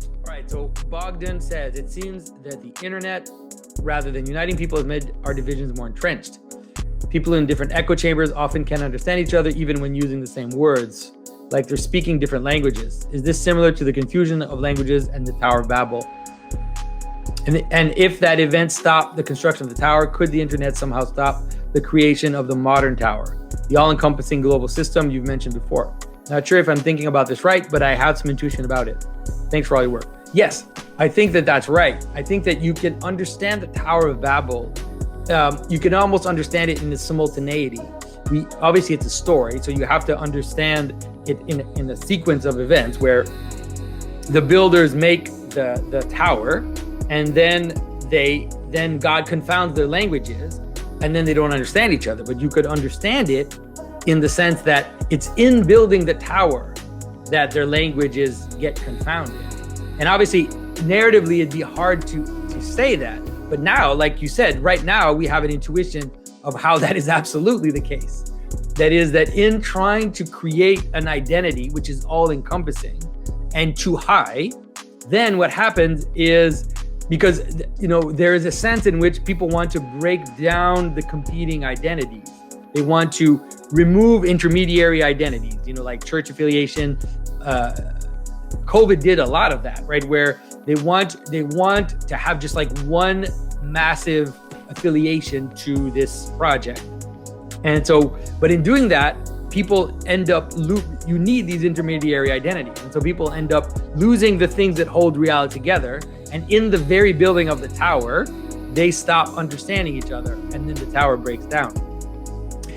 All right, so Bogdan says, it seems that the internet, rather than uniting people, has made our divisions more entrenched. People in different echo chambers often can't understand each other even when using the same words, like they're speaking different languages. Is this similar to the confusion of languages and the Tower of Babel? And if that event stopped the construction of the tower, could the internet somehow stop the creation of the modern tower, the all-encompassing global system you've mentioned before? Not sure if I'm thinking about this right, but I have some intuition about it. Thanks for all your work. Yes, I think that that's right. I think that you can understand the Tower of Babel. You can almost understand it in the simultaneity. Obviously, it's a story, so you have to understand it in a sequence of events where the builders make the tower, and then God confounds their languages, and then they don't understand each other. But you could understand it in the sense that it's in building the tower that their languages get confounded. And obviously, narratively, it'd be hard to say that. But now, like you said, right now, we have an intuition of how that is absolutely the case. That is that in trying to create an identity, which is all encompassing and too high, then what happens is, because there is a sense in which people want to break down the competing identities. They want to remove intermediary identities, like church affiliation. COVID did a lot of that, right? Where they want to have just like one massive affiliation to this project. And so, but in doing that, people end up, you need these intermediary identities. And so people end up losing the things that hold reality together. And in the very building of the tower, they stop understanding each other, and then the tower breaks down.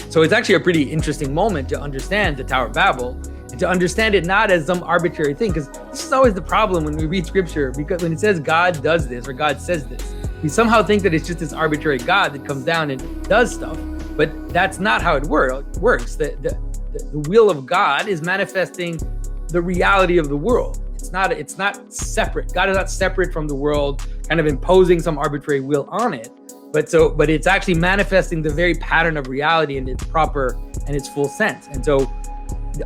So it's actually a pretty interesting moment to understand the Tower of Babel, and to understand it not as some arbitrary thing, because this is always the problem when we read scripture, because when it says God does this or God says this, we somehow think that it's just this arbitrary God that comes down and does stuff, but that's not how it works. The will of God is manifesting the reality of the world. It's not separate. God is not separate from the world, kind of imposing some arbitrary will on it. But it's actually manifesting the very pattern of reality in its proper and its full sense. And so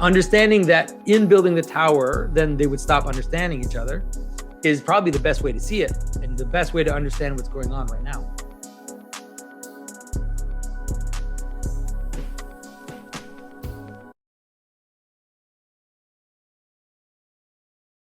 understanding that in building the tower, then they would stop understanding each other, is probably the best way to see it and the best way to understand what's going on right now.